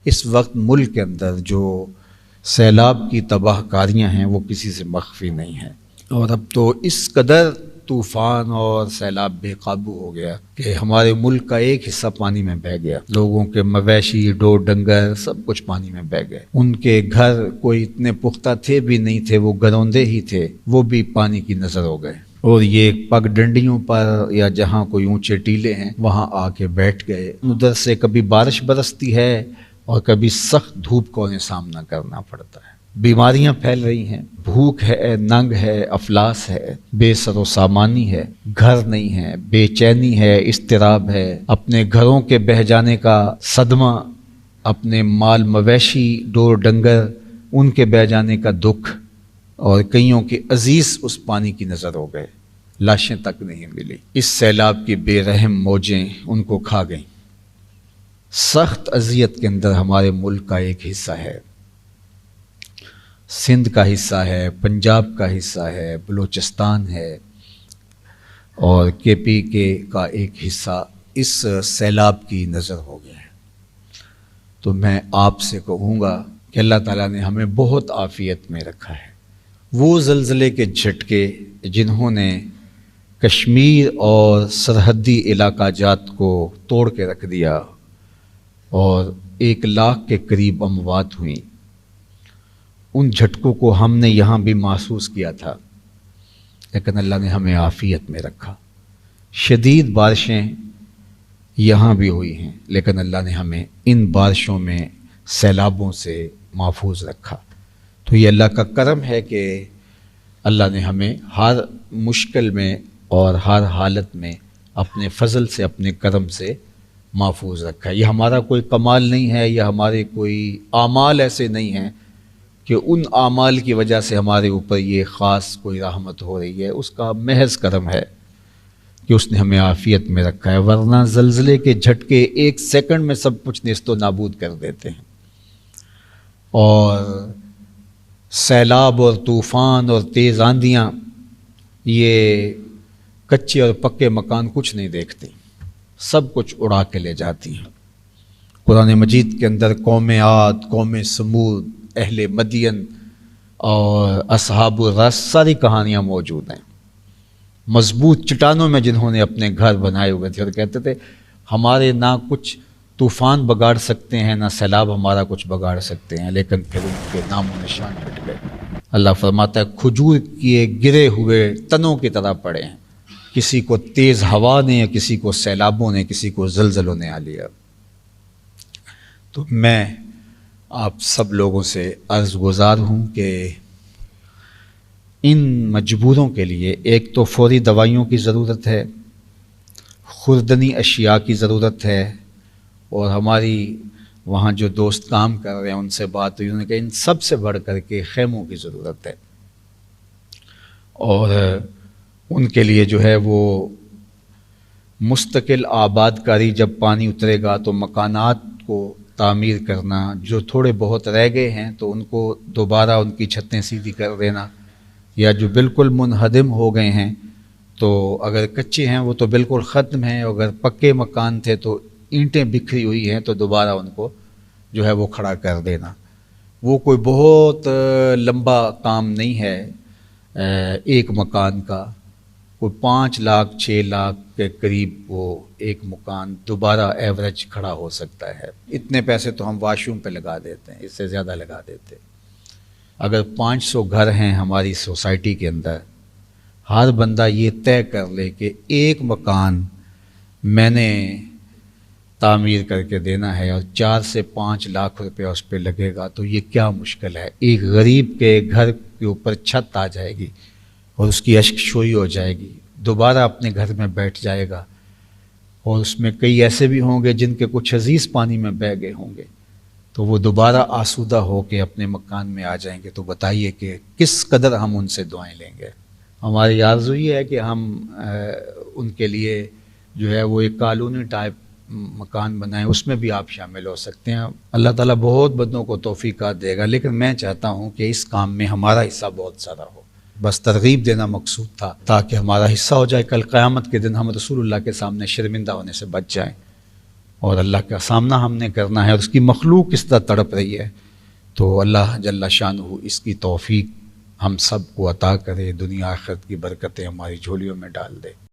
اس وقت ملک کے اندر جو سیلاب کی تباہ کاریاں ہیں وہ کسی سے مخفی نہیں ہیں، اور اب تو اس قدر طوفان اور سیلاب بے قابو ہو گیا کہ ہمارے ملک کا ایک حصہ پانی میں بہہ گیا، لوگوں کے مویشی ڈور ڈنگر سب کچھ پانی میں بہہ گئے، ان کے گھر کوئی اتنے پختہ تھے بھی نہیں تھے، وہ گروندے ہی تھے، وہ بھی پانی کی نظر ہو گئے، اور یہ پگ ڈنڈیوں پر یا جہاں کوئی اونچے ٹیلے ہیں وہاں آ کے بیٹھ گئے۔ ادھر سے کبھی بارش برستی ہے اور کبھی سخت دھوپ کو انہیں سامنا کرنا پڑتا ہے، بیماریاں پھیل رہی ہیں، بھوک ہے، ننگ ہے، افلاس ہے، بے سر و سامانی ہے، گھر نہیں ہے، بے چینی ہے، اضطراب ہے، اپنے گھروں کے بہہ جانے کا صدمہ، اپنے مال مویشی ڈور ڈنگر ان کے بہہ جانے کا دکھ، اور کئیوں کے عزیز اس پانی کی نظر ہو گئے، لاشیں تک نہیں ملی۔ اس سیلاب کی بے رحم موجیں ان کو کھا گئیں۔ سخت اذیت کے اندر ہمارے ملک کا ایک حصہ ہے، سندھ کا حصہ ہے، پنجاب کا حصہ ہے، بلوچستان ہے، اور کے پی کے کا ایک حصہ اس سیلاب کی نظر ہو گیا ہے۔ تو میں آپ سے کہوں گا کہ اللہ تعالیٰ نے ہمیں بہت عافیت میں رکھا ہے۔ وہ زلزلے کے جھٹکے جنہوں نے کشمیر اور سرحدی علاقہ جات کو توڑ کے رکھ دیا اور 1 لاکھ کے قریب اموات ہوئیں، ان جھٹکوں کو ہم نے یہاں بھی محسوس کیا تھا، لیکن اللہ نے ہمیں عافیت میں رکھا۔ شدید بارشیں یہاں بھی ہوئی ہیں، لیکن اللہ نے ہمیں ان بارشوں میں سیلابوں سے محفوظ رکھا۔ تو یہ اللہ کا کرم ہے کہ اللہ نے ہمیں ہر مشکل میں اور ہر حالت میں اپنے فضل سے، اپنے کرم سے محفوظ رکھا ہے۔ یہ ہمارا کوئی کمال نہیں ہے، یا ہمارے کوئی اعمال ایسے نہیں ہیں کہ ان اعمال کی وجہ سے ہمارے اوپر یہ خاص کوئی رحمت ہو رہی ہے، اس کا محض کرم ہے کہ اس نے ہمیں عافیت میں رکھا ہے، ورنہ زلزلے کے جھٹکے 1 سیکنڈ میں سب کچھ نیست و نابود کر دیتے ہیں، اور سیلاب اور طوفان اور تیز آندیاں یہ کچے اور پکے مکان کچھ نہیں دیکھتے، سب کچھ اڑا کے لے جاتی ہیں۔ قرآن مجید کے اندر قوم عاد، قوم سمود، اہل مدین اور اصحاب الرس ساری کہانیاں موجود ہیں، مضبوط چٹانوں میں جنہوں نے اپنے گھر بنائے ہوئے تھے، اور کہتے تھے ہمارے نہ کچھ طوفان بگاڑ سکتے ہیں، نہ سیلاب ہمارا کچھ بگاڑ سکتے ہیں، لیکن پھر ان کے نام و نشان مٹ گئے۔ اللہ فرماتا ہے کھجور کیے گرے ہوئے تنوں کی طرح پڑے ہیں، کسی کو تیز ہوا نے، یا کسی کو سیلابوں نے، کسی کو زلزلوں نے آ لیا۔ تو میں آپ سب لوگوں سے عرض گزار ہوں کہ ان مجبوروں کے لیے ایک تو فوری دوائیوں کی ضرورت ہے، خوردنی اشیاء کی ضرورت ہے، اور ہماری وہاں جو دوست کام کر رہے ہیں ان سے بات ہوئی، انہوں نے کہا ان سب سے بڑھ کر کے خیموں کی ضرورت ہے، اور ان کے لیے جو ہے وہ مستقل آباد کاری، جب پانی اترے گا تو مکانات کو تعمیر کرنا، جو تھوڑے بہت رہ گئے ہیں تو ان کو دوبارہ ان کی چھتیں سیدھی کر دینا، یا جو بالکل منہدم ہو گئے ہیں تو اگر کچے ہیں وہ تو بالکل ختم ہیں، اگر پکے مکان تھے تو اینٹیں بکھری ہوئی ہیں تو دوبارہ ان کو جو ہے وہ کھڑا کر دینا۔ وہ کوئی بہت لمبا کام نہیں ہے، ایک مکان کا کوئی 5 لاکھ 6 لاکھ کے قریب وہ ایک مکان دوبارہ ایوریج کھڑا ہو سکتا ہے۔ اتنے پیسے تو ہم واش روم پہ لگا دیتے ہیں، اس سے زیادہ لگا دیتے۔ اگر 500 گھر ہیں ہماری سوسائٹی کے اندر، ہر بندہ یہ طے کر لے کہ ایک مکان میں نے تعمیر کر کے دینا ہے اور 4 سے 5 لاکھ روپے اس پہ لگے گا، تو یہ کیا مشکل ہے۔ ایک غریب کے گھر کے اوپر چھت آ جائے گی اور اس کی اشک شوئی ہو جائے گی، دوبارہ اپنے گھر میں بیٹھ جائے گا، اور اس میں کئی ایسے بھی ہوں گے جن کے کچھ عزیز پانی میں بہہ گئے ہوں گے، تو وہ دوبارہ آسودہ ہو کے اپنے مکان میں آ جائیں گے۔ تو بتائیے کہ کس قدر ہم ان سے دعائیں لیں گے۔ ہماری آرزو یہ ہے کہ ہم ان کے لیے جو ہے وہ ایک کالونی ٹائپ مکان بنائیں، اس میں بھی آپ شامل ہو سکتے ہیں۔ اللہ تعالیٰ بہت بندوں کو توفیقات دے گا، لیکن میں چاہتا ہوں کہ اس کام میں ہمارا حصہ بہت سارا ہو۔ بس ترغیب دینا مقصود تھا تاکہ ہمارا حصہ ہو جائے، کل قیامت کے دن ہم رسول اللہ کے سامنے شرمندہ ہونے سے بچ جائیں۔ اور اللہ کا سامنا ہم نے کرنا ہے، اور اس کی مخلوق کس طرح تڑپ رہی ہے. تو اللہ جل شانہ اس کی توفیق ہم سب کو عطا کرے، دنیا آخرت کی برکتیں ہماری جھولیوں میں ڈال دے.